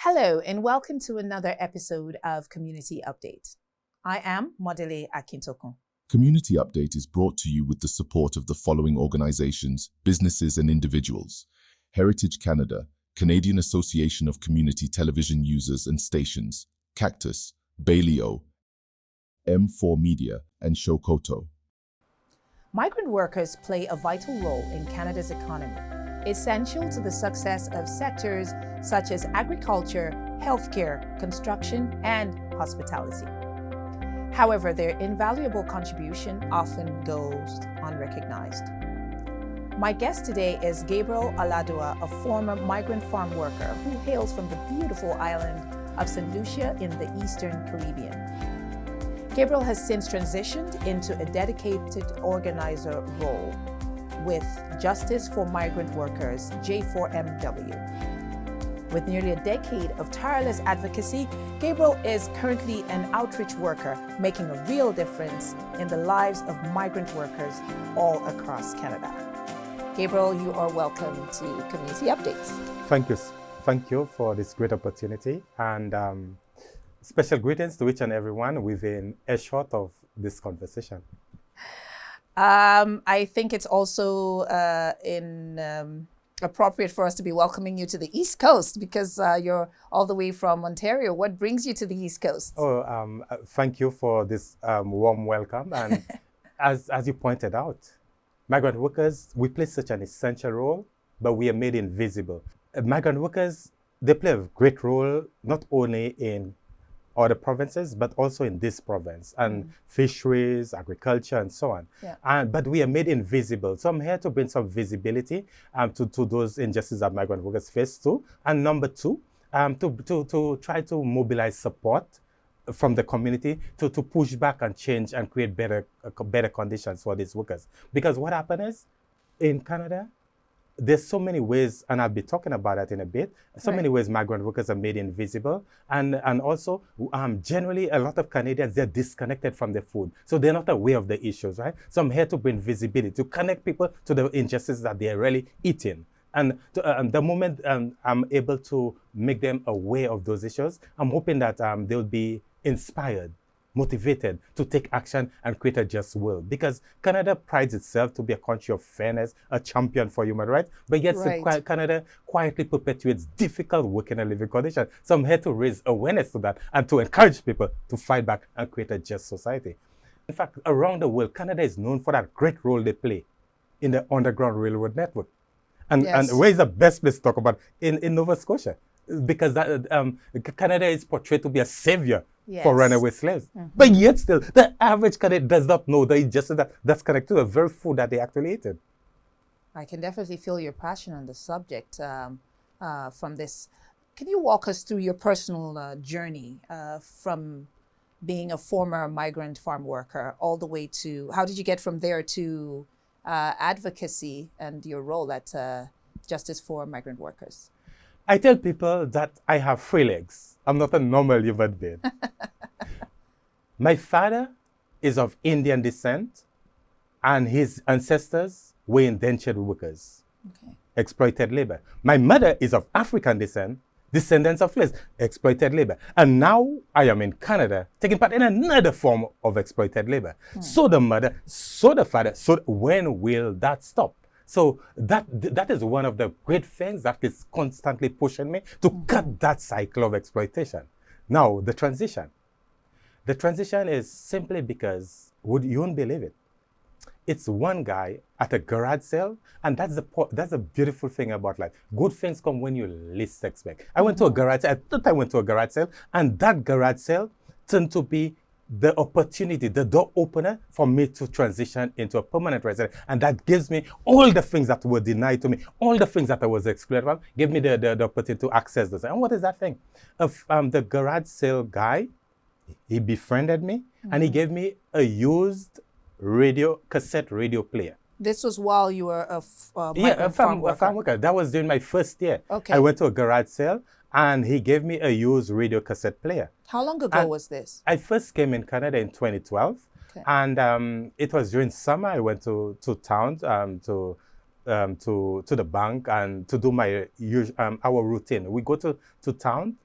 Hello, and welcome to another episode of Community Update. I am Modele Akintokun. Community Update is brought to you with the support of the following organizations, businesses, and individuals: Heritage Canada, Canadian Association of Community Television Users and Stations, Cactus, Bailey-O, M4 Media, and Shokoto. Migrant workers play a vital role in Canada's economy, essential to the success of sectors such as agriculture, healthcare, construction, and hospitality. However, their invaluable contribution often goes unrecognized. My guest today is Gabriel Alladua, a former migrant farm worker who hails from the beautiful island of St. Lucia in the Eastern Caribbean. Gabriel has since transitioned into a dedicated organizer role with Justice for Migrant Workers, J4MW. With nearly a decade of tireless advocacy, Gabriel is currently an outreach worker, making a real difference in the lives of migrant workers all across Canada. Gabriel, you are welcome to Community Updates. Thank you for this great opportunity, and special greetings to each and everyone within earshot of this conversation. I think it's also appropriate for us to be welcoming you to the East Coast because you're all the way from Ontario. What brings you to the East Coast? Thank you for this warm welcome. And as you pointed out, migrant workers, we play such an essential role, but we are made invisible. Migrant workers, they play a great role not only in other provinces, but also in this province, and fisheries, agriculture, and so on. Yeah. But we are made invisible. So I'm here to bring some visibility to those injustices that migrant workers face too. And number two, to try to mobilize support from the community to push back and change and create better conditions for these workers. Because what happens is, in Canada, there's so many ways, and I'll be talking about that in a bit, many ways migrant workers are made invisible. And also, generally, a lot of Canadians, they're disconnected from the food. So they're not aware of the issues, right? So I'm here to bring visibility, to connect people to the injustices that they're really eating. And the moment I'm able to make them aware of those issues, I'm hoping that they'll be inspired, motivated to take action and create a just world. Because Canada prides itself to be a country of fairness, a champion for human rights, but yet Canada quietly perpetuates difficult working and living conditions. So I'm here to raise awareness to that and to encourage people to fight back and create a just society. In fact, around the world, Canada is known for that great role they play in the Underground Railroad network. And where is the best place to talk about? In Nova Scotia. Because Canada is portrayed to be a savior for runaway slaves. But yet still, the average Canadian does not know the injustice that's connected to the very food that they actually eat. I can definitely feel your passion on the subject from this. Can you walk us through your personal journey from being a former migrant farm worker all the way to, how did you get from there to advocacy and your role at Justice for Migrant Workers? I tell people that I have 3 legs. I'm not a normal human being. My father is of Indian descent, and his ancestors were indentured workers, exploited labor. My mother is of African descent, descendants of slaves, exploited labor. And now I am in Canada, taking part in another form of exploited labor. So the mother, so the father, so when will that stop? So that is one of the great things that is constantly pushing me to cut that cycle of exploitation. Now, the transition. The transition is simply because, you won't believe it, it's one guy at a garage sale, and that's the beautiful thing about life. Good things come when you least expect. I went to a garage sale, I went to a garage sale, and that garage sale turned to be the opportunity, the door opener for me to transition into a permanent resident. And that gives me all the things that were denied to me, all the things that I was excluded from, gave me the opportunity to access those. And what is that thing? The garage sale guy, he befriended me, and he gave me a used cassette radio player. This was while you were a farm worker. That was during my first year. Okay. I went to a garage sale, and he gave me a used radio cassette player. How long ago was this? I first came in Canada in 2012, and it was during summer. I went to town to the bank and to do my our routine. We go to town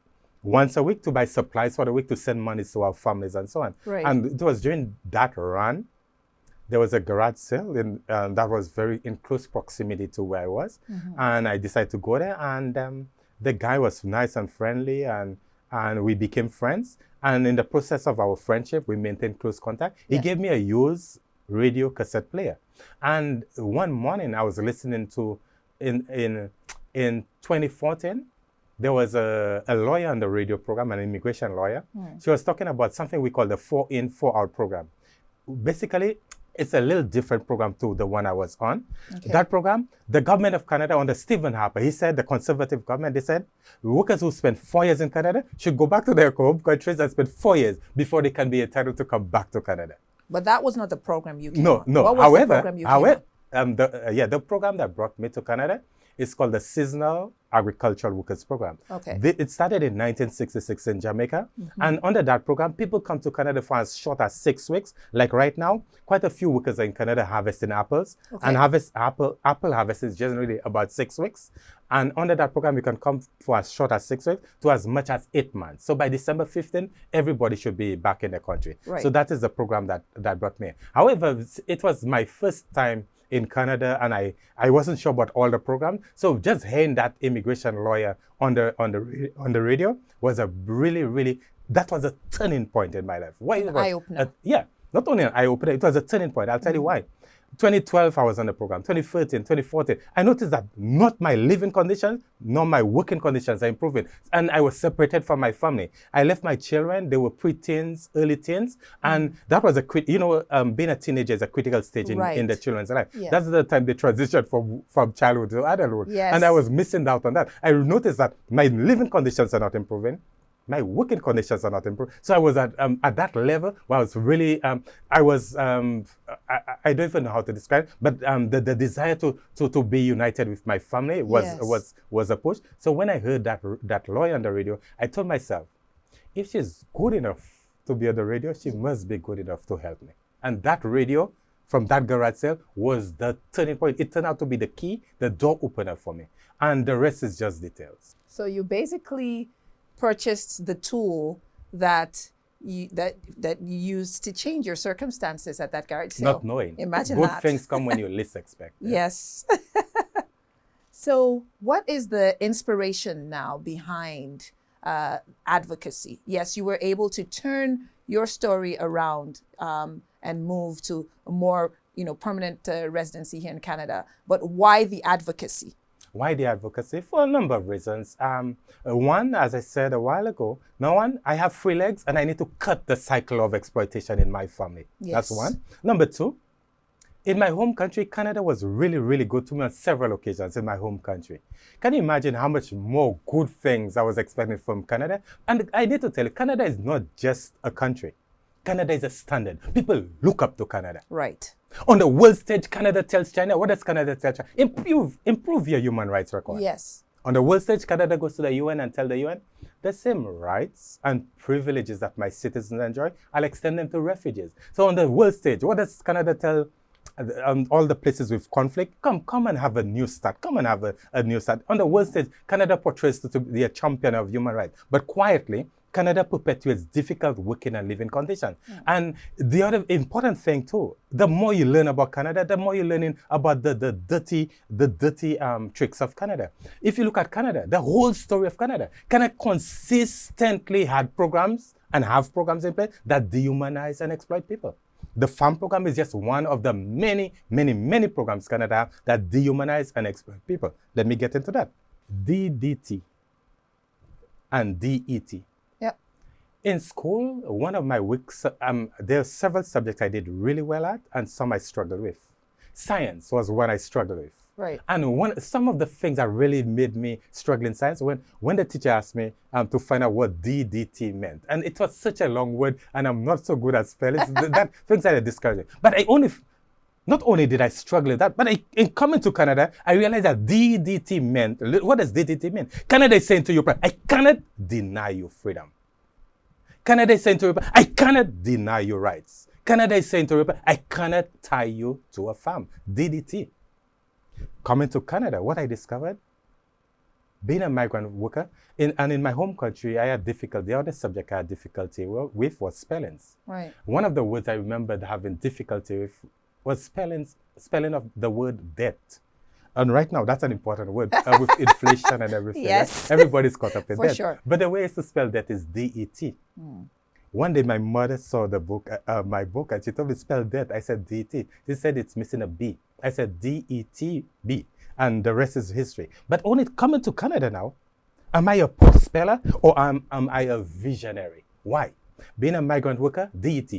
once a week to buy supplies for the week to send money to our families and so on. Right. And it was during that run, there was a garage sale that was very in close proximity to where I was. And I decided to go there, and the guy was nice and friendly, and we became friends. And in the process of our friendship, we maintained close contact. He gave me a used radio cassette player. And one morning I was listening to, in 2014, there was a lawyer on the radio program, an immigration lawyer. She was talking about something we call the 4-in, 4-out program. Basically, it's a little different program to the one I was on. Okay. That program, the government of Canada under Stephen Harper, he said, the conservative government, they said, workers who spend 4 years in Canada should go back to their home countries and spend 4 years before they can be entitled to come back to Canada. But that was not the program you came No, on. no. What was the program you came on? The program that brought me to Canada is called the Seasonal Agricultural Workers Program. Okay. It started in 1966 in Jamaica. And under that program, people come to Canada for as short as 6 weeks. Like right now, quite a few workers are in Canada harvesting apples. Okay. And apple harvest is generally about 6 weeks. And under that program, you can come for as short as 6 weeks to as much as 8 months. So by December 15, everybody should be back in the country. Right. So that is the program that brought me. However, it was my first time in Canada, and I wasn't sure about all the programs. So just hearing that immigration lawyer on the radio was a really, that was a turning point in my life. Why? An eye-opener. Not only an eye-opener, it was a turning point. I'll tell you why. 2012, I was on the program. 2013, 2014, I noticed that not my living conditions, nor my working conditions are improving. And I was separated from my family. I left my children. They were pre-teens, early teens. And that was being a teenager is a critical stage in the children's life. Yes. That's the time they transitioned from childhood to adulthood. Yes. And I was missing out on that. I noticed that my living conditions are not improving. My working conditions are not improved. So I was at that level where I was really, I don't even know how to describe it, but the desire to be united with my family was a push. So when I heard that lawyer on the radio, I told myself, if she's good enough to be on the radio, she must be good enough to help me. And that radio, from that garage sale, was the turning point. It turned out to be the key, the door opener for me. And the rest is just details. So you basically purchased the tool that you used to change your circumstances at that garage sale. Not knowing. Imagine Good that. things come when you least expect. Yes. So what is the inspiration now behind advocacy? Yes, you were able to turn your story around and move to a more permanent residency here in Canada. But why the advocacy? Why the advocacy? For a number of reasons. One, as I said a while ago, I have 3 legs and I need to cut the cycle of exploitation in my family. Yes. That's one. Number 2, in my home country, Canada was really, really good to me on several occasions in my home country. Can you imagine how much more good things I was expecting from Canada? And I need to tell you, Canada is not just a country. Canada is a standard. People look up to Canada. Right. On the world stage, Canada tells China, what does Canada tell China? Improve your human rights record. Yes. On the world stage, Canada goes to the UN and tell the UN, the same rights and privileges that my citizens enjoy, I'll extend them to refugees. So on the world stage, what does Canada tell all the places with conflict? Come and have a new start. Come and have a new start. On the world stage, Canada portrays to be a champion of human rights. But quietly, Canada perpetuates difficult working and living conditions. And the other important thing too, the more you learn about Canada, the more you're learning about the dirty tricks of Canada. If you look at Canada, the whole story of Canada consistently had programs and have programs in place that dehumanize and exploit people. The farm program is just one of the many programs Canada have that dehumanize and exploit people. Let me get into that. DDT and DET. In school, one of my weeks, there are several subjects I did really well at and some I struggled with. Science was one I struggled with. Right. And some of the things that really made me struggle in science when the teacher asked me to find out what DDT meant. And it was such a long word and I'm not so good at spelling. That things that discouraged me. But not only did I struggle with that, but in coming to Canada, I realized that DDT meant, what does DDT mean? Canada is saying to you, I cannot deny you freedom. Canada is saying to Europe, I cannot deny your rights. Canada is saying to Europe, I cannot tie you to a farm. DDT. Coming to Canada, what I discovered, being a migrant worker, in my home country, I had difficulty. The other subject I had difficulty with was spellings. Right. One of the words I remembered having difficulty with was spelling of the word debt. And right now, that's an important word with inflation and everything. Yes. Right? Everybody's caught up in For debt. sure. But the way I used to spell debt is D-E-T. One day, my mother saw the book, my book, and she told me spell debt. I said D-E-T. She said it's missing a B. I said D-E-T-B. And the rest is history. But only coming to Canada now, am I a poor speller or am I a visionary? Why? Being a migrant worker, DET.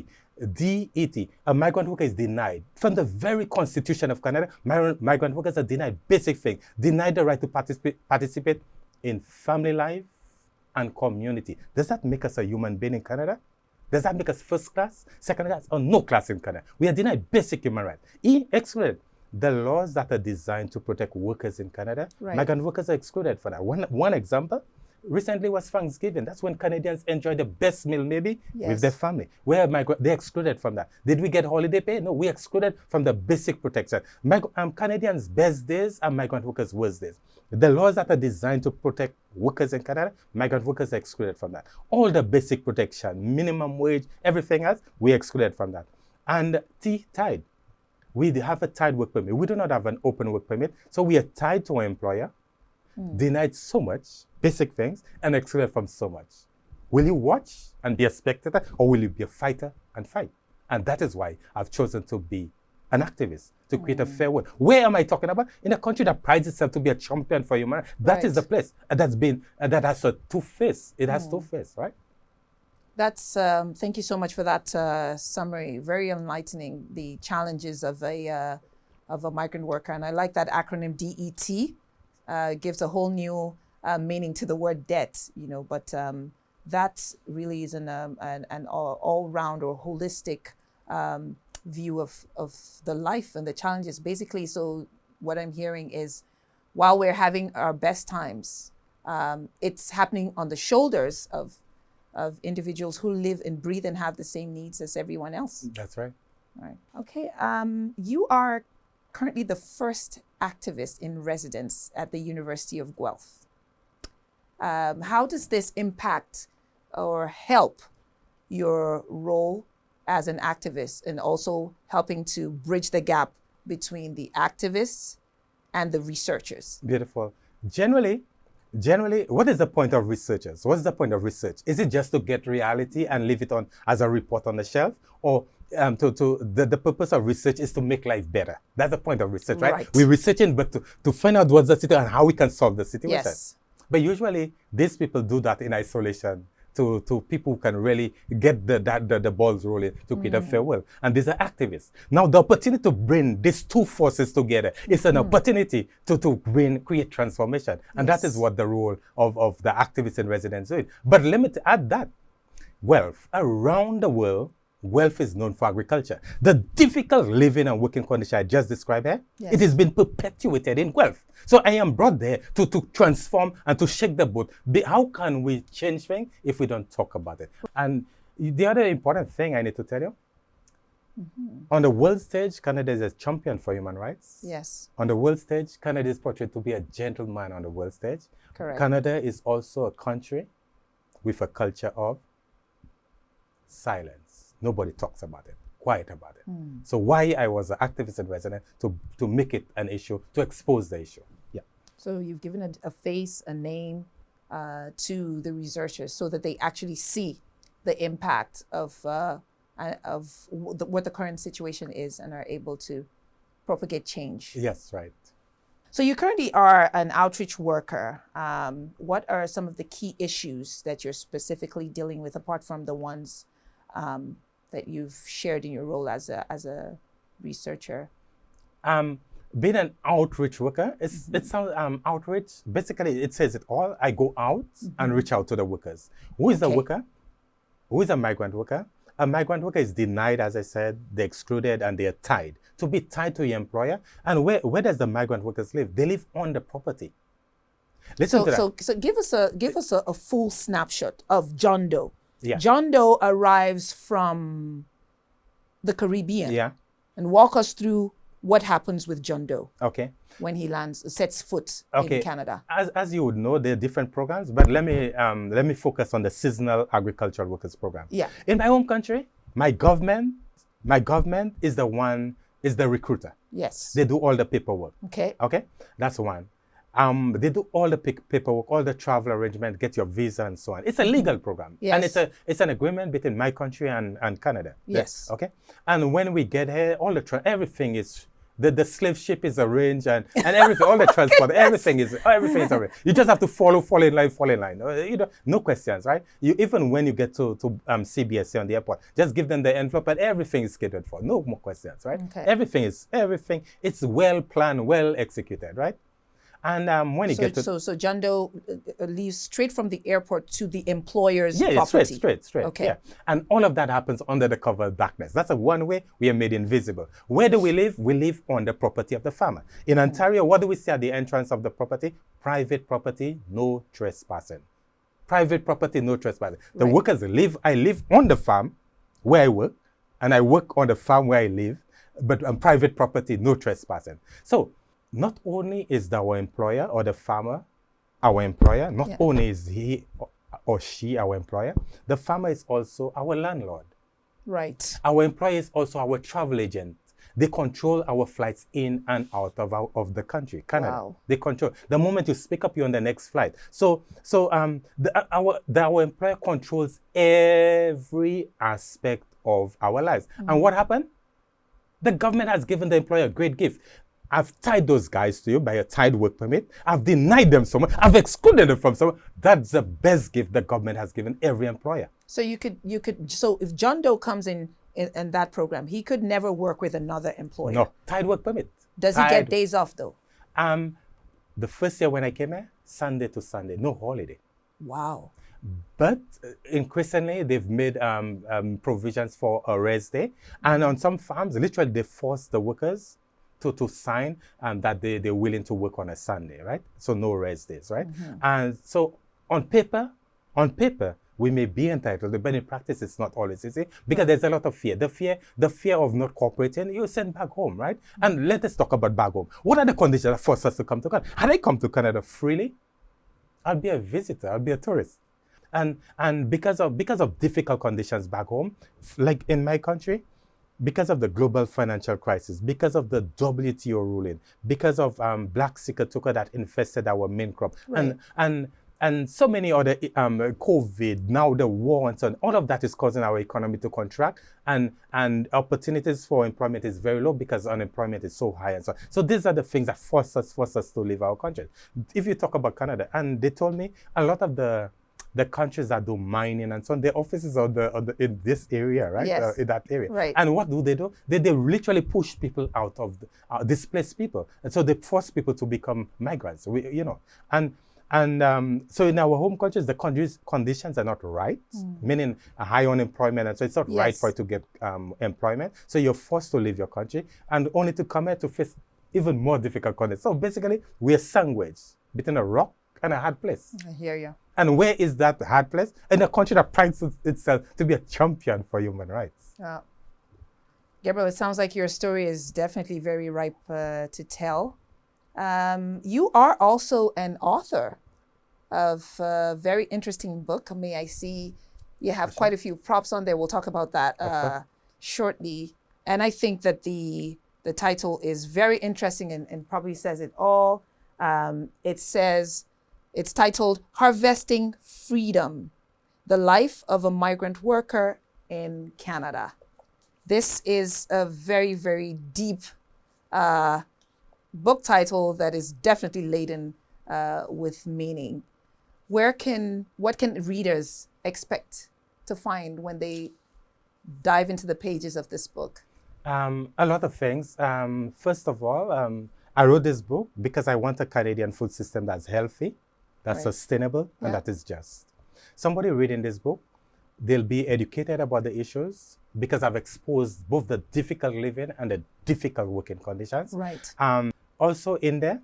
DET. A migrant worker is denied. From the very constitution of Canada, migrant workers are denied basic things. Denied the right to participate in family life and community. Does that make us a human being in Canada? Does that make us first class, second class, or no class in Canada? We are denied basic human rights. Excluded. The laws that are designed to protect workers in Canada, migrant workers are excluded for that. One example recently was Thanksgiving. That's when Canadians enjoy the best meal maybe with their family. Where they're excluded from that. Did we get holiday pay? No, we excluded from the basic protection. Canadians' best days are migrant workers' worst days. The laws that are designed to protect workers in Canada, migrant workers are excluded from that. All the basic protection, minimum wage, everything else, we excluded from that. And tied. We have a tied work permit. We do not have an open work permit. So we are tied to our employer, denied so much, basic things, and excluded from so much. Will you watch and be a spectator, or will you be a fighter and fight? And that is why I've chosen to be an activist, to create a fair world. Where am I talking about? In a country that prides itself to be a champion for human rights. That is the place. That has a two-face. It has two-face, right? That's thank you so much for that summary. Very enlightening. The challenges of a migrant worker, and I like that acronym DET. Gives a whole new meaning to the word debt. But that really is an all-round or holistic view of the life and the challenges. Basically, so what I'm hearing is, while we're having our best times, it's happening on the shoulders of individuals who live and breathe and have the same needs as everyone else. That's right. Right. Okay. You are currently the first activist in residence at the University of Guelph. How does this impact or help your role as an activist, and also helping to bridge the gap between the activists and the researchers? Beautiful. Generally, what is the point of researchers? What's the point of research? Is it just to get reality and leave it on as a report on the shelf? Or the purpose of research is to make life better? That's the point of research, right? We're researching, but to find out what's the situation and how we can solve the situation. Yes. But usually, these people do that in isolation to people who can really get the balls rolling to create a fair world. And these are activists. Now, the opportunity to bring these two forces together is an opportunity to create transformation. And that is what the role of the activists in residence is. But let me add that Guelph, around the world, Guelph is known for agriculture. The difficult living and working condition I just described here, it has been perpetuated in Guelph. So I am brought there to transform and to shake the boat. How can we change things if we don't talk about it? And the other important thing I need to tell you, on the world stage, Canada is a champion for human rights. Yes. On the world stage, Canada is portrayed to be a gentleman on the world stage. Correct. Canada is also a country with a culture of silence. Nobody talks about it, quiet about it. So why I was an activist in residence, to make it an issue, to expose the issue. Yeah. So you've given a face, a name to the researchers so that they actually see the impact of what the current situation is and are able to propagate change. Yes, right. So you currently are an outreach worker. What are some of the key issues that you're specifically dealing with, apart from the ones that you've shared in your role as a researcher? Being an outreach worker, it sounds outreach. Basically, it says it all. I go out and reach out to the workers. Who is the worker? Who is a migrant worker? A migrant worker is denied, as I said, they're excluded, and they are tied. To be tied to your employer. And where does the migrant workers live? They live on the property. Listen to that. So give us a full snapshot of John Doe. Yeah. John Doe arrives from the Caribbean. Yeah. And walk us through what happens with John Doe Okay. when he sets foot Okay. in Canada. As you would know, there are different programs, but let me focus on the seasonal agricultural workers program. Yeah. In my home country, my government is the recruiter. Yes. They do all the paperwork. Okay. Okay, that's one. They do all the paperwork, all the travel arrangement, get your visa and so on. It's a legal program. Yes. And it's an agreement between my country and Canada. Yes. Okay. And when we get here, all everything is the slave ship is arranged and everything, all the transport, everything is arranged. You just have to fall in line. You know, no questions, right? Even when you get to CBSC on the airport, just give them the envelope and everything is catered for. No more questions, right? Okay. Everything. It's well planned, well executed, right? And when you get to so John Doe leaves straight from the airport to the employer's yeah, property. straight. Okay. Yeah. And all of that happens under the cover of darkness. That's one way we are made invisible. Where do we live? We live on the property of the farmer. In Ontario, what do we see at the entrance of the property? Private property, no trespassing. Private property, no trespassing. The workers I live on the farm where I work, and I work on the farm where I live, but on private property, no trespassing. So not only is our employer or the farmer our employer, not only is he or she our employer, the farmer is also our landlord. Right. Our employer is also our travel agent. They control our flights in and out of the country, Canada. Wow. They control. The moment you speak up, you're on the next flight. So our employer controls every aspect of our lives. And what happened? The government has given the employer a great gift. I've tied those guys to you by a tied work permit. I've denied them someone. I've excluded them from someone. That's the best gift the government has given every employer. So so if John Doe comes in that program, he could never work with another employer. No, tied work permit. Does he get days off though? The first year when I came here, Sunday to Sunday, no holiday. Wow. But increasingly, they've made provisions for a rest day. And on some farms, literally, they force the workers to sign that they're willing to work on a Sunday, right? So no rest days, right? And so on paper, we may be entitled, but in practice, it's not always easy because there's a lot of fear. The fear of not cooperating, you're sent back home, right? And let us talk about back home. What are the conditions that force us to come to Canada? Had I come to Canada freely, I'll be a visitor, I'll be a tourist. And because of difficult conditions back home, like in my country, because of the global financial crisis, because of the WTO ruling, because of black cickatoka that infested our main crop, and so many other COVID, now the war and so on, all of that is causing our economy to contract, and opportunities for employment is very low because unemployment is so high and so on. So these are the things that force us to leave our country. If you talk about Canada, and they told me a lot of the countries that do mining and so on, their offices are in this area, right? Yes. In that area. Right. And what do? They literally push people out of displaced people, and so they force people to become migrants. So in our home countries, the conditions are not right, meaning a high unemployment, and so it's not right for you to get employment. So you're forced to leave your country, and only to come here to face even more difficult conditions. So basically, we're sandwiched between a rock and a hard place. I hear you. And where is that hard place? In a country that prides itself to be a champion for human rights. Gabriel, it sounds like your story is definitely very ripe to tell. You are also an author of a very interesting book. May I see you have quite a few props on there. We'll talk about that shortly. And I think that the title is very interesting and probably says it all. It's titled Harvesting Freedom, The Life of a Migrant Worker in Canada. This is a very, very deep book title that is definitely laden with meaning. What can readers expect to find when they dive into the pages of this book? A lot of things. First of all, I wrote this book because I want a Canadian food system that's healthy, that's sustainable, and that is just. Somebody reading this book, they'll be educated about the issues because I've exposed both the difficult living and the difficult working conditions. Right. Also in there,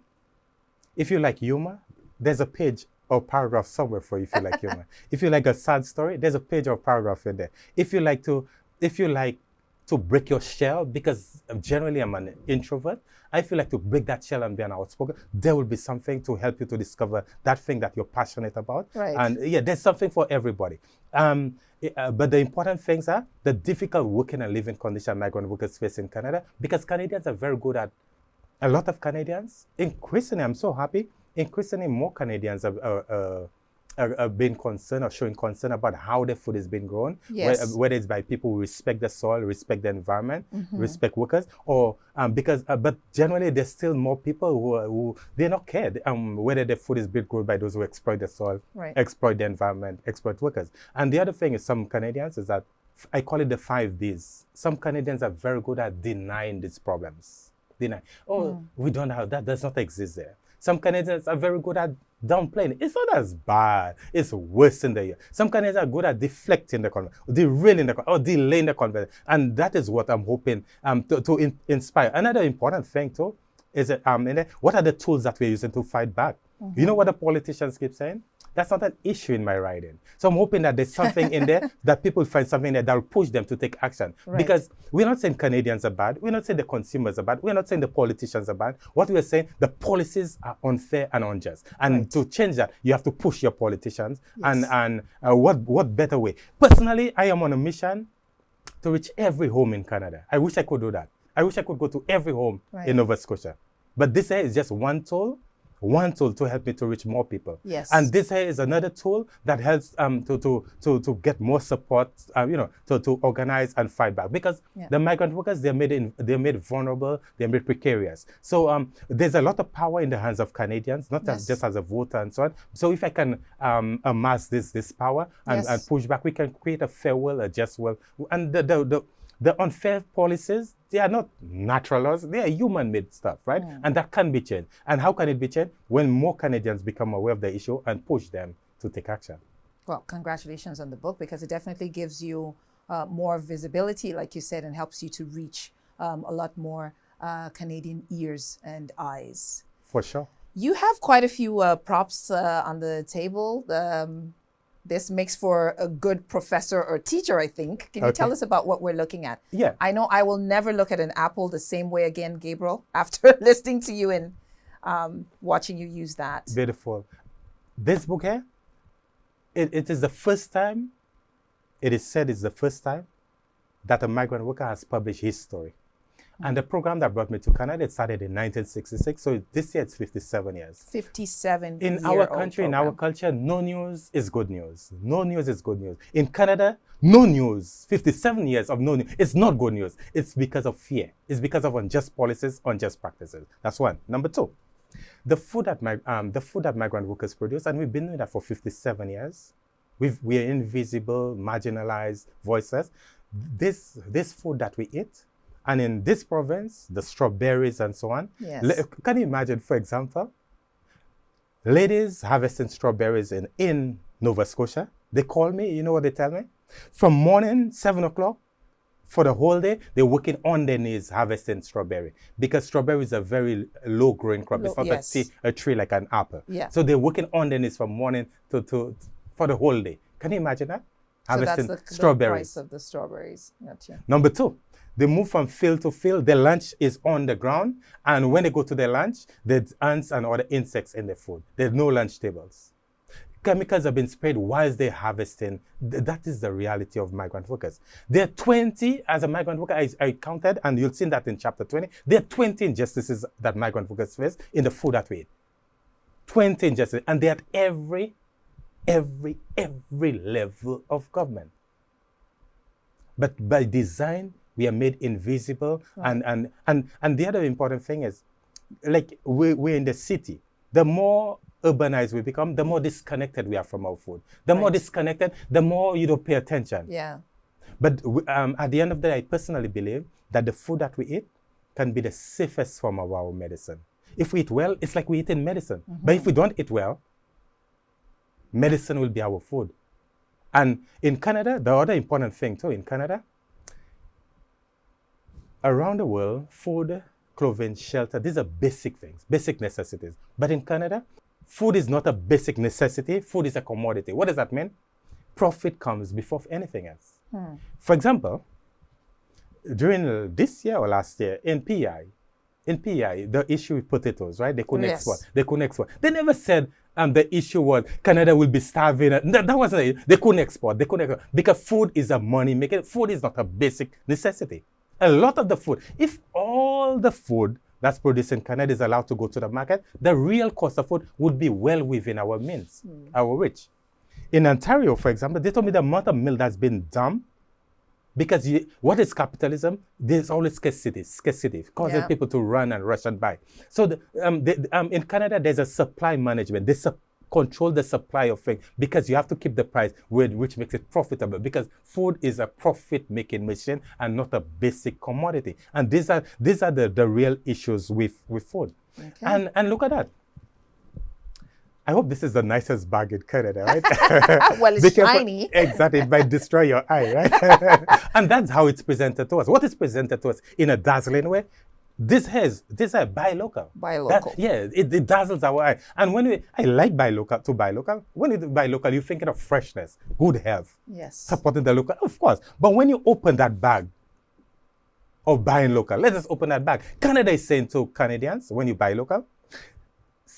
if you like humor, there's a page or paragraph somewhere for you if you like humor. If you like a sad story, there's a page or paragraph in there. If you like to break your shell, because generally I'm an introvert. I feel like to break that shell and be an outspoken, there will be something to help you to discover that thing that you're passionate about. Right. And yeah, there's something for everybody. But the important things are the difficult working and living condition migrant workers face in Canada, because Canadians are very good at, a lot of Canadians, increasingly, I'm so happy, increasingly more Canadians are being concerned or showing concern about how their food is being grown, Yes. whether it's by people who respect the soil, respect the environment, respect workers, or but generally there's still more people who they're not cared whether the food is being grown by those who exploit the soil, Right. exploit the environment, exploit workers. And the other thing is, some Canadians is that, I call it the 5 Ds. Some Canadians are very good at denying these problems. We don't have that, does not exist there. Some Canadians are very good at downplaying. It's not as bad. It's worse in the year. Some Canadians are good at deflecting the conversation, derailing the or delaying the conversation. And that is what I'm hoping to inspire. Another important thing too is what are the tools that we're using to fight back? You know what the politicians keep saying? That's not an issue in my riding. So I'm hoping that there's something in there, that people find something there that will push them to take action. Right. Because we're not saying Canadians are bad. We're not saying the consumers are bad. We're not saying the politicians are bad. What we're saying, the policies are unfair and unjust. And Right. to change that, you have to push your politicians. Yes. And what better way? Personally, I am on a mission to reach every home in Canada. I wish I could do that. I wish I could go to every home Right. in Nova Scotia. But this here is just one tool to help me to reach more people. Yes. And this here is another tool that helps to get more support, to organize and fight back. Because Yeah. the migrant workers, they're made vulnerable, they're made precarious. So there's a lot of power in the hands of Canadians, not Yes. just as a voter and so on. So if I can amass this power and Yes. push back, we can create a fair world, a just world. And the unfair policies, they are not natural laws, they are human-made stuff, right? And that can be changed. And how can it be changed? When more Canadians become aware of the issue and push them to take action. Well, congratulations on the book, because it definitely gives you more visibility, like you said, and helps you to reach a lot more Canadian ears and eyes. For sure. You have quite a few props on the table. This makes for a good professor or teacher, I think. Can you Okay. tell us about what we're looking at? Yeah. I know I will never look at an apple the same way again, Gabriel, after listening to you and watching you use that. Beautiful. This book here, it is the first time, it is said it's the first time that a migrant worker has published his story. And the program that brought me to Canada, it started in 1966. So this year it's 57 years. 57 In our country, in our culture, no news is good news. No news is good news. In Canada, no news, 57 years of no news, it's not good news. It's because of fear. It's because of unjust policies, unjust practices. That's one. Number two, the food that migrant workers produce, and we've been doing that for 57 years. We are invisible, marginalized, voiceless. This food that we eat, and in this province, the strawberries and so on. Yes. Can you imagine, for example, ladies harvesting strawberries in Nova Scotia? They call me, you know what they tell me? From morning, 7 o'clock, for the whole day, they're working on their knees harvesting strawberry, because strawberry is a very low growing crop. It's not Yes. a tree like an apple. Yeah. So they're working on their knees from morning for the whole day. Can you imagine that? So Harvesting that's the strawberries. price of the strawberries. Gotcha. Number two, they move from field to field. Their lunch is on the ground. And when they go to their lunch, there's ants and other insects in their food. There's no lunch tables. Chemicals have been sprayed whilst they're harvesting. That is the reality of migrant workers. There are 20, as a migrant worker, I counted, and you'll see that in chapter 20. There are 20 injustices that migrant workers face in the food that we eat. 20 injustices. And they're at every level of government. But by design, we are made invisible. Right. And the other important thing is, like, we're in the city. The more urbanized we become, the more disconnected we are from our food. The more Right. disconnected, the more you don't pay attention. Yeah. But at the end of the day, I personally believe that the food that we eat can be the safest form of our medicine. If we eat well, it's like we eat in medicine. But if we don't eat well, medicine will be our food. And in Canada, the other important thing too, in Canada, around the world, food, clothing, shelter, these are basic things, basic necessities. But in Canada, food is not a basic necessity, food is a commodity. What does that mean? Profit comes before anything else. For example, during this year or last year in PI, the issue with potatoes, right? They couldn't export. They couldn't export. They never said the issue was Canada will be starving. That wasn't it. They couldn't export. They couldn't export. Because food is a money maker. Food is not a basic necessity. A lot of the food, if all the food that's produced in Canada is allowed to go to the market, the real cost of food would be well within our means, our reach. In Ontario, for example, they told me the amount of milk that's been dumped. Because what is capitalism? There's always scarcity, causing people to run and rush and buy. So in Canada, there's a supply management. They control the supply of things because you have to keep the price, which makes it profitable. Because food is a profit-making machine and not a basic commodity. And these are the real issues with food. Okay. And look at that. I hope this is the nicest bag in Canada, right? Well, it's shiny. Exactly, it might destroy your eye, right? And that's how it's presented to us. What is presented to us in a dazzling way? This is buy local. Buy local. It dazzles our eye. And I like buy local. When you buy local, you're thinking of freshness, good health. Yes. Supporting the local, of course. But when you open that bag of buying local, let us open that bag. Canada is saying to Canadians, when you buy local,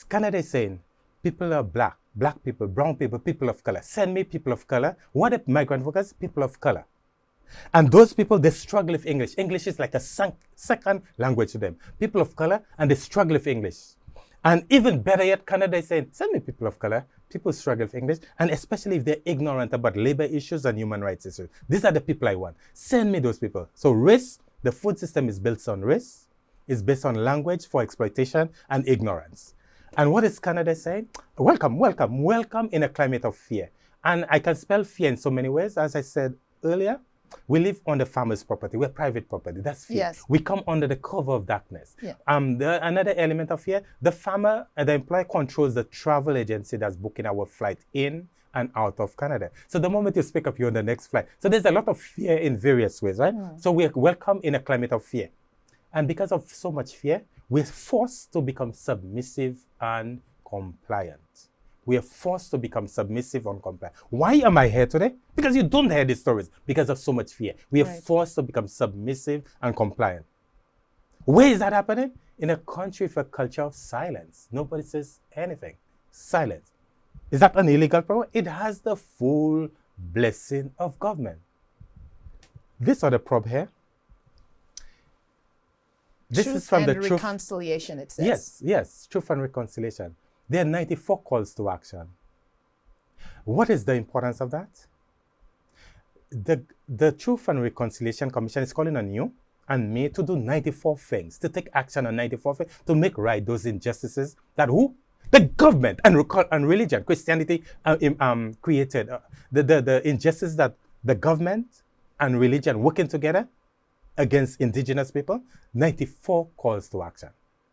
Canada is saying, people are black people, brown people, people of color. Send me people of color. What if migrant workers? People of color. And those people, they struggle with English. English is like a second language to them. People of color, and they struggle with English. And even better yet, Canada is saying, send me people of color. People struggle with English, and especially if they're ignorant about labor issues and human rights issues. These are the people I want. Send me those people. So race, the food system is built on race. It's based on language for exploitation and ignorance. And what is Canada saying? Welcome, welcome, welcome in a climate of fear. And I can spell fear in so many ways. As I said earlier, we live on the farmer's property. We're private property. That's fear. Yes. We come under the cover of darkness. Yeah. Another element of fear, the farmer and the employer controls the travel agency that's booking our flight in and out of Canada. So the moment you speak of you're on the next flight. So there's a lot of fear in various ways, right? So we're welcome in a climate of fear. And because of so much fear, we're forced to become submissive and compliant. We are forced to become submissive and compliant. Why am I here today? Because you don't hear these stories because of so much fear. We are forced to become submissive and compliant. Where is that happening? In a country with a culture of silence. Nobody says anything. Silence. Is that an illegal problem? It has the full blessing of government. This other probe here. This Truth is from and the reconciliation, it says. Yes, truth and reconciliation. There are 94 calls to action. What is the importance of that? The Truth and Reconciliation Commission is calling on you and me to do 94 things, to take action on 94 things, to make right those injustices that the government and religion, Christianity created. The injustice that the government and religion working together against indigenous people, 94 calls to action.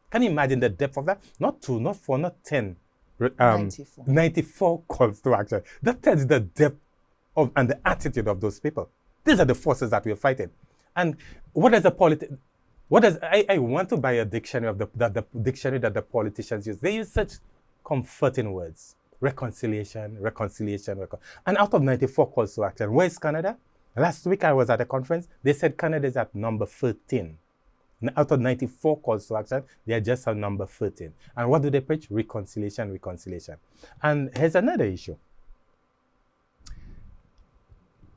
Can you imagine the depth of that? Not 2, not 4, not 10. 94. 94 calls to action. That tells the depth of and the attitude of those people. These are the forces that we're fighting. And what is I want to buy a dictionary of the dictionary that the politicians use. They use such comforting words. Reconciliation. And out of 94 calls to action, where is Canada? Last week I was at a conference. They said Canada is at number 13. Out of 94 calls to action, they are just at number 13. And what do they preach? Reconciliation. And here's another issue.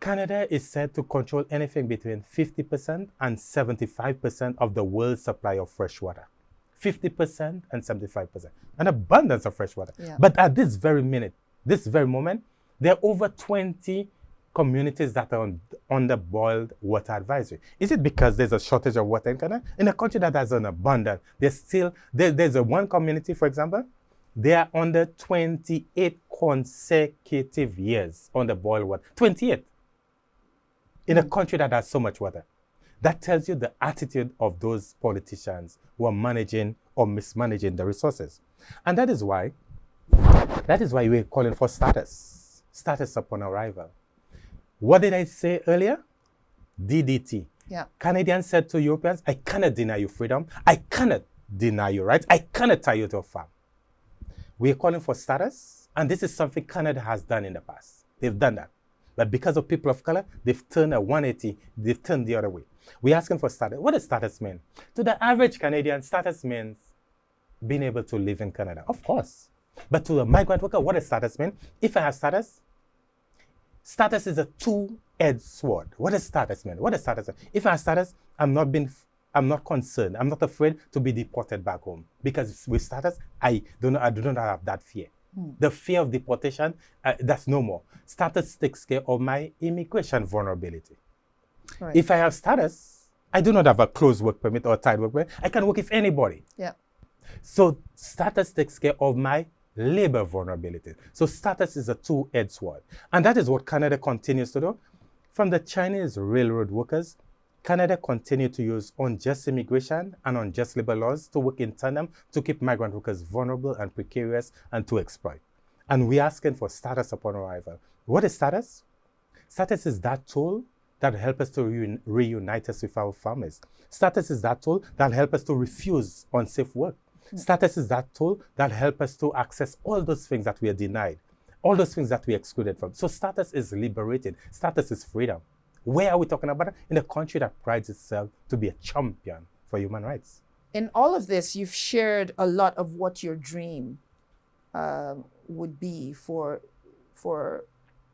Canada is said to control anything between 50% and 75% of the world's supply of fresh water. 50% and 75%. An abundance of fresh water. Yeah. But at this very moment, there are over 20 communities that are on the boiled water advisory. Is it because there's a shortage of water in Canada? In a country that has an abundance, there's one community, for example, they are under 28 consecutive years on the boiled water. 28. In a country that has so much water. That tells you the attitude of those politicians who are managing or mismanaging the resources. And that is why we're calling for status upon arrival. What did I say earlier? DDT. Yeah. Canadians said to Europeans, I cannot deny you freedom. I cannot deny you rights. I cannot tie you to a farm. We are calling for status, and this is something Canada has done in the past. They've done that. But because of people of color, they've turned a 180, they've turned the other way. We're asking for status. What does status mean? To the average Canadian, status means being able to live in Canada, of course. But to a migrant worker, what does status mean? If I have status, status is a two-edged sword. What does status mean? What does status mean? If I have status, I'm not concerned. I'm not afraid to be deported back home, because with status, I do not have that fear. The fear of deportation, that's no more. Status takes care of my immigration vulnerability. Right. If I have status, I do not have a closed work permit or a tied work permit. I can work with anybody. Yeah. So status takes care of my labor vulnerability. So status is a two-edged sword. And that is what Canada continues to do. From the Chinese railroad workers, Canada continued to use unjust immigration and unjust labor laws to work in tandem to keep migrant workers vulnerable and precarious and to exploit. And we're asking for status upon arrival. What is status? Status is that tool that helps us to reunite us with our families. Status is that tool that helps us to refuse unsafe work. Status is that tool that helps us to access all those things that we are denied, all those things that we are excluded from. So status is liberated. Status is freedom. Where are we talking about it? In a country that prides itself to be a champion for human rights. In all of this, you've shared a lot of what your dream would be for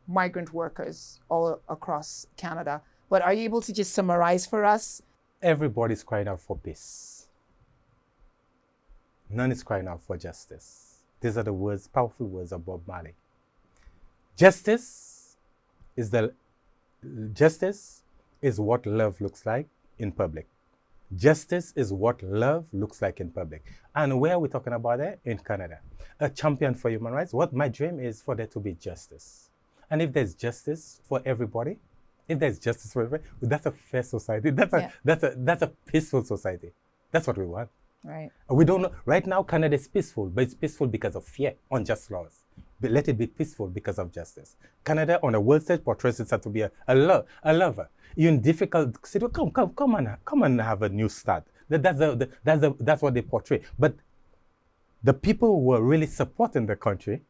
migrant workers all across Canada. But are you able to just summarize for us? Everybody's crying out for peace. None is crying out for justice. These are the words, powerful words of Bob Marley. Justice is what love looks like in public. Justice is what love looks like in public. And where are we talking about that? In Canada. A champion for human rights. What my dream is for there to be justice. And if there's justice for everybody, that's a fair society. That's a peaceful society. That's what we want. Right. We don't know. Right now, Canada is peaceful, but it's peaceful because of fear, unjust laws. But let it be peaceful because of justice. Canada, on the world stage, portrays itself to be a lover. You're in difficult situation. Come and have a new start. That's what they portray. But the people who are really supporting the country,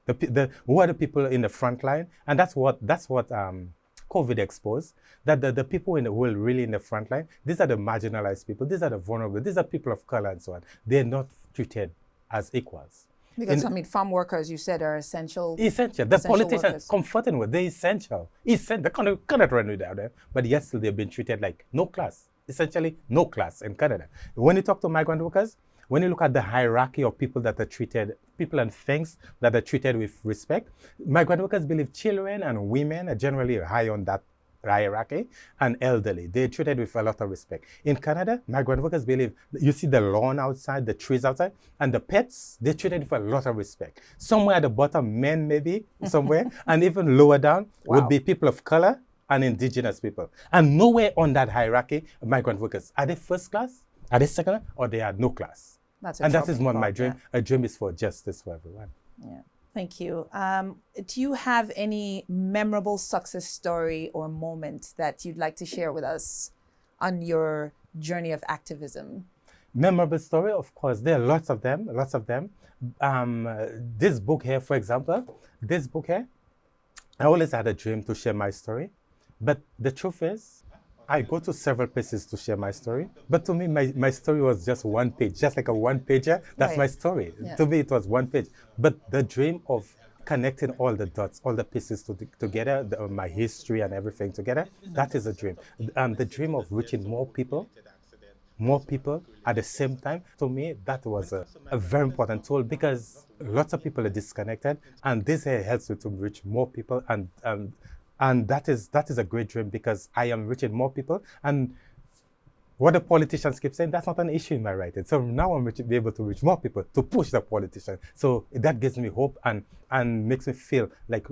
who are the people in the front line, and that's what COVID exposed, that the people in the world really in the front line, these are the marginalized people, these are the vulnerable, these are people of color and so on. They're not treated as equals. Because, farm workers, you said, are essential. Essential. The politicians comforting with, they're essential. They cannot run without them, but yet still they've been treated like no class. Essentially, no class in Canada. When you talk to migrant workers, when you look at the hierarchy of people that are treated, people and things that are treated with respect, migrant workers believe children and women are generally high on that hierarchy, and elderly. They're treated with a lot of respect. In Canada, migrant workers believe, you see the lawn outside, the trees outside, and the pets, they're treated with a lot of respect. Somewhere at the bottom, men maybe, somewhere, and even lower down would be people of color and indigenous people. And nowhere on that hierarchy, migrant workers. Are they first class? Are they second class? Or they are no class? And that is what my dream. Yeah. A dream is for justice for everyone. Yeah. Thank you. Do you have any memorable success story or moment that you'd like to share with us on your journey of activism? Memorable story, of course. There are lots of them. This book here, for example, I always had a dream to share my story. But the truth is, I go to several places to share my story, but to me, my story was just one page, just like a one-pager. That's my story. Yeah. To me, it was one page. But the dream of connecting all the dots, all the pieces together, my history and everything together, that is a dream. The dream of reaching more people at the same time, to me, that was a very important tool, because lots of people are disconnected, and this helps me to reach more people, and that is a great dream, because I am reaching more people. And what the politicians keep saying, that's not an issue in my writing. So now I'm be able to reach more people, to push the politicians. So that gives me hope and makes me feel like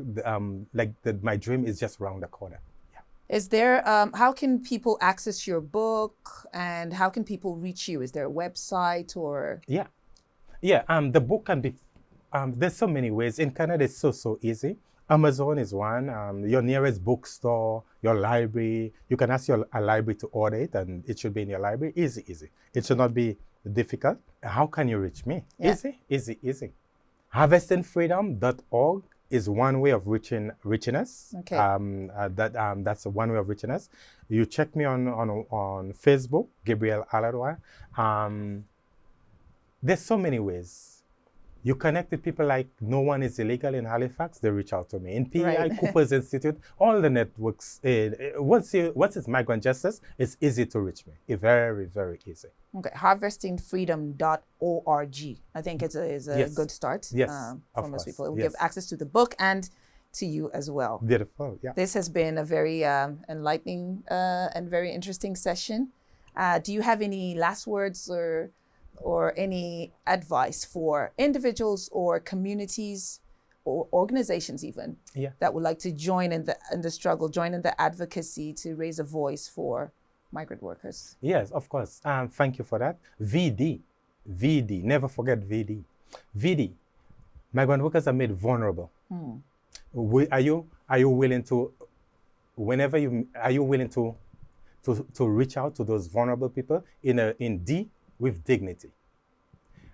my dream is just around the corner. Yeah. Is there, how can people access your book, and how can people reach you? Is there a website or? Yeah. The book can be, there's so many ways. In Canada, it's so easy. Amazon is one, your nearest bookstore, your library. You can ask a library to order it, and it should be in your library. Easy. It should not be difficult. How can you reach me? Yeah. Easy. harvestingfreedom.org is one way of reaching us. Okay. That's one way of reaching us. You check me on Facebook, Gabriel Alladua. There's so many ways. You connect with people like No One Is Illegal in Halifax, they reach out to me. In PEI, Right. Cooper's Institute, all the networks. Once it's Migrant Justice, it's easy to reach me. It's very, very easy. Okay, harvestingfreedom.org. I think it's a Yes. good start Yes, for of most course. people. It will Yes. give access to the book and to you as well. Beautiful, yeah. This has been a very enlightening and very interesting session. Do you have any last words or any advice for individuals or communities or organizations even that would like to join in the struggle, join in the advocacy to raise a voice for migrant workers? Yes, of course. Thank you for that. VD, never forget VD. VD, migrant workers are made vulnerable. Are you willing to, are you willing to reach out to those vulnerable people in D with dignity?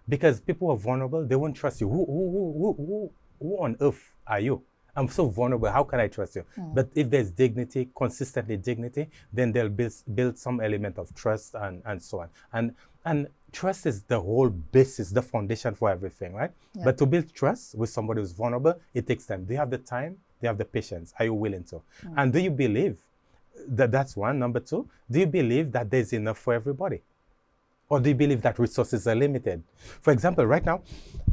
Because people are vulnerable, they won't trust you. Who on earth are you? I'm so vulnerable, how can I trust you? But if there's dignity, consistently dignity, then they'll build some element of trust and so on. And trust is the whole basis, the foundation for everything, right? Yeah. But to build trust with somebody who's vulnerable, it takes time. Do you have the time? Do you have the patience? Are you willing to? And do you believe that's one? Number two, do you believe that there's enough for everybody? Or do you believe that resources are limited? For example, right now,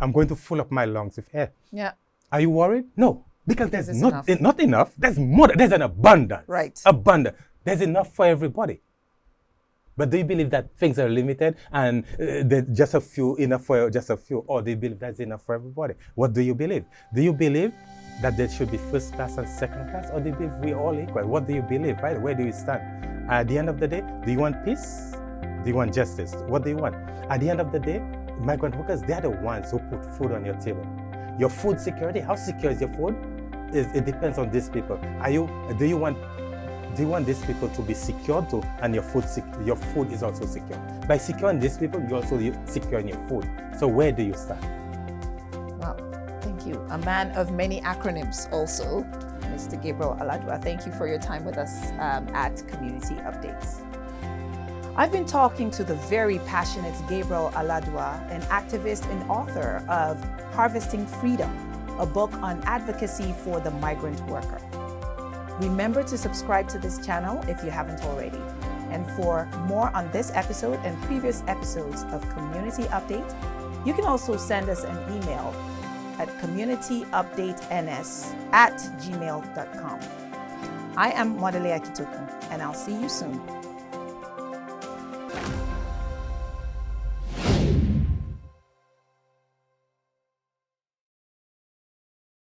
I'm going to fill up my lungs with air. Yeah. Are you worried? No, because there's there's not enough. There's more. There's an abundance. Right. Abundance. There's enough for everybody. But do you believe that things are limited and there's just a few, enough for just a few? Or do you believe that's enough for everybody? What do you believe? Do you believe that there should be first class and second class? Or do you believe we're all equal? What do you believe, right? Where do you stand? At the end of the day, do you want peace? Do you want justice? What do you want? At the end of the day, migrant workers, they're the ones who put food on your table. Your food security, how secure is your food? It depends on these people. Do you want these people to be secured too, and your food is also secure? By securing these people, you're also securing your food. So where do you stand? Wow, thank you. A man of many acronyms also, Mr. Gabriel Alladua. Thank you for your time with us at Community Updates. I've been talking to the very passionate Gabriel Alladua, an activist and author of Harvesting Freedom, a book on advocacy for the migrant worker. Remember to subscribe to this channel if you haven't already. And for more on this episode and previous episodes of Community Update, you can also send us an email at communityupdateNS@gmail.com. I am Modelea Kituku, and I'll see you soon.